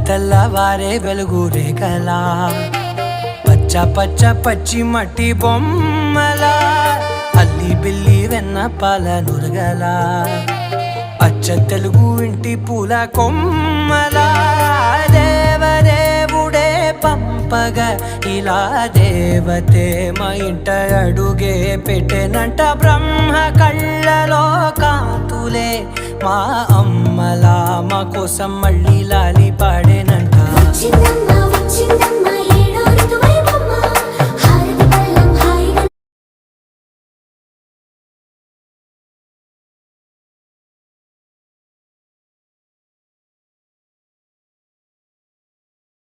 తెల్లవారే వెలుగు రేఖలా పచ్చ పచ్చ పచ్చి మట్టి బొమ్మలా అల్లి బిల్లి వెన్న పాల నురగలా అచ్చ తెలుగు ఇంటి పూల కొమ్మలా దేవదేవుడే పంపగా ఇలా దేవతే మా ఇంట అడుగే పెట్టెనంట బ్రహ్మ కళ్ళలో కాంతులే మా అమ్మలా మా కోసం మళ్ళీ లాలి పాడేనంట.